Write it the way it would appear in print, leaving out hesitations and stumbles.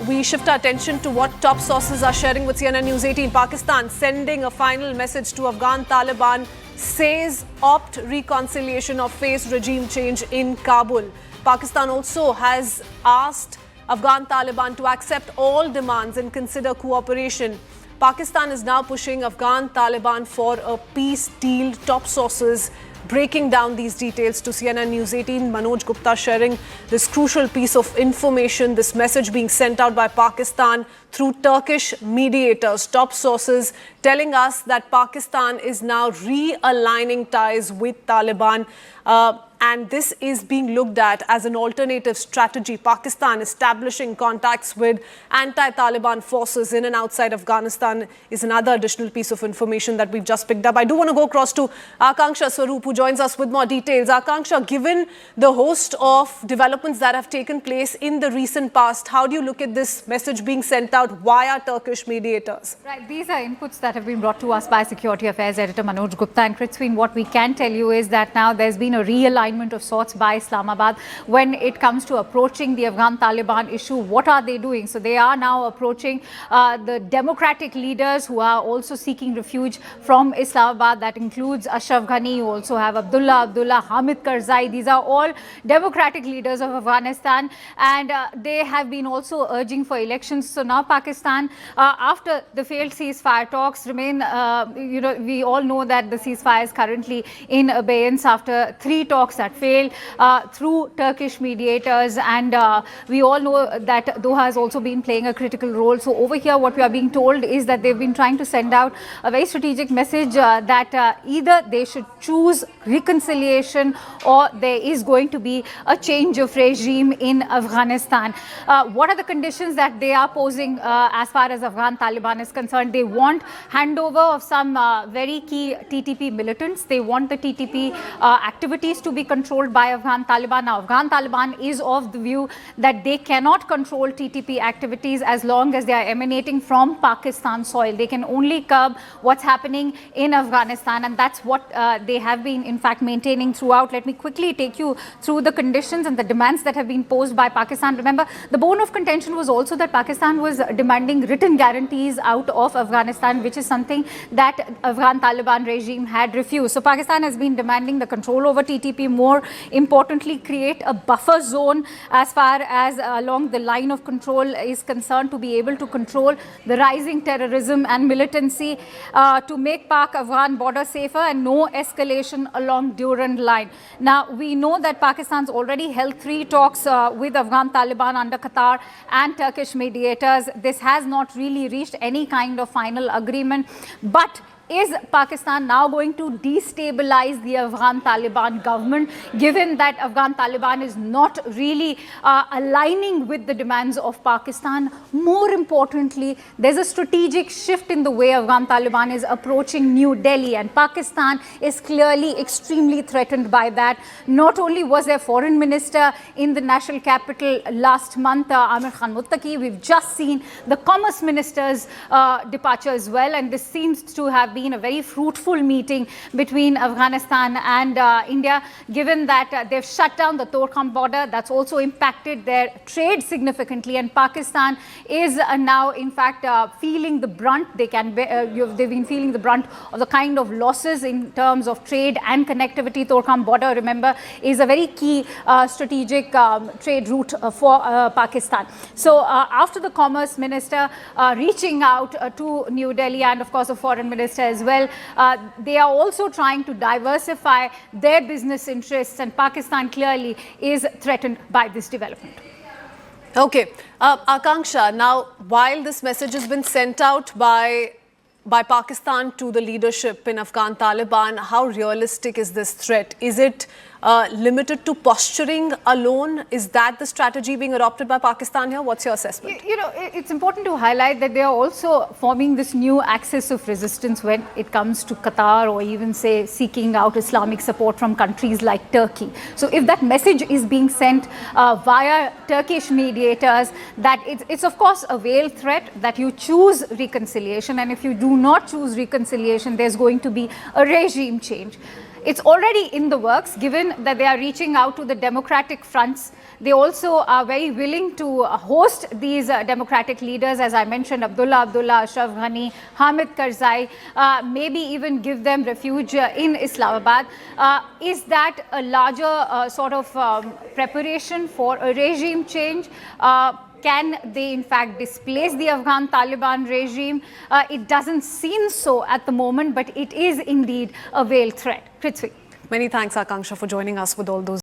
we shift our attention to what top sources are sharing with CNN News 18. Pakistan sending a final message to Afghan Taliban, says opt reconciliation or face regime change in Kabul. Pakistan also has asked Afghan Taliban to accept all demands and consider cooperation. Pakistan is now pushing Afghan Taliban for a peace deal. Top sources breaking down these details to CNN News 18. Manoj Gupta sharing this crucial piece of information, this message being sent out by Pakistan through Turkish mediators. Top sources telling us that Pakistan is now realigning ties with Taliban. And this is being looked at as an alternative strategy. Pakistan establishing contacts with anti-Taliban forces in and outside Afghanistan is another additional piece of information that we've just picked up. I do want to go across to Akanksha Swaroop, who joins us with more details. Akanksha, given the host of developments that have taken place in the recent past, how do you look at this message being sent out via Turkish mediators? Right, these are inputs that have been brought to us by Security Affairs Editor Manoj Gupta. And Kritsween, what we can tell you is that now there's been a realignment of sorts by Islamabad when it comes to approaching the Afghan Taliban issue. What are they doing? So they are now approaching the democratic leaders who are also seeking refuge from Islamabad. That includes Ashraf Ghani. You also have Abdullah, Hamid Karzai. These are all democratic leaders of Afghanistan, and they have been also urging for elections. So now Pakistan, after the failed ceasefire talks remain, we all know that the ceasefire is currently in abeyance after 3 talks that failed through Turkish mediators, and we all know that Doha has also been playing a critical role. So over here what we are being told is that they've been trying to send out a very strategic message that either they should choose reconciliation or there is going to be a change of regime in Afghanistan. What are the conditions that they are posing as far as Afghan Taliban is concerned? They want handover of some very key TTP militants. They want the TTP activities to be controlled by Afghan Taliban. Now, Afghan Taliban is of the view that they cannot control TTP activities as long as they are emanating from Pakistan soil. They can only curb what's happening in Afghanistan, and that's what they have been in fact maintaining throughout. Let me quickly take you through the conditions and the demands that have been posed by Pakistan. Remember, the bone of contention was also that Pakistan was demanding written guarantees out of Afghanistan, which is something that Afghan Taliban regime had refused. So Pakistan has been demanding the control over TTP, more importantly create a buffer zone as far as along the line of control is concerned, to be able to control the rising terrorism and militancy, to make Pak-Afghan border safer, and no escalation along Durand line. Now, we know that Pakistan's already held 3 talks with Afghan Taliban under Qatar and Turkish mediators. This has not really reached any kind of final agreement, but is Pakistan now going to destabilize the Afghan Taliban government, given that Afghan Taliban is not really aligning with the demands of Pakistan? More importantly, there's a strategic shift in the way Afghan Taliban is approaching New Delhi, and Pakistan is clearly extremely threatened by that. Not only was their foreign minister in the national capital last month, Amir Khan Muttaqi, we've just seen the commerce minister's departure as well, and this seems to have been a very fruitful meeting between Afghanistan and India, given that they've shut down the Torkham border. That's also impacted their trade significantly, and Pakistan is now in fact feeling the brunt. They've been feeling the brunt of the kind of losses in terms of trade and connectivity. Torkham border, remember, is a very key strategic trade route for Pakistan. So after the commerce minister reaching out to New Delhi, and of course the foreign minister as well, they are also trying to diversify their business interests, and Pakistan clearly is threatened by this development. Okay, Akanksha, now while this message has been sent out by Pakistan to the leadership in Afghan Taliban, how realistic is this threat? Is it limited to posturing alone? Is that the strategy being adopted by Pakistan here? What's your assessment? It's important to highlight that they are also forming this new axis of resistance when it comes to Qatar, or even say seeking out Islamic support from countries like Turkey. So if that message is being sent via Turkish mediators, that it's of course a veiled threat that you choose reconciliation, and if you do not choose reconciliation, there's going to be a regime change. It's already in the works, given that they are reaching out to the democratic fronts. They also are very willing to host these democratic leaders, as I mentioned, Abdullah, Ashraf Ghani, Hamid Karzai, maybe even give them refuge in Islamabad. Is that a larger sort of preparation for a regime change? Can they in fact displace the Afghan Taliban regime? It doesn't seem so at the moment, but it is indeed a veiled threat. Prithvi. Many thanks, Akanksha, for joining us with all those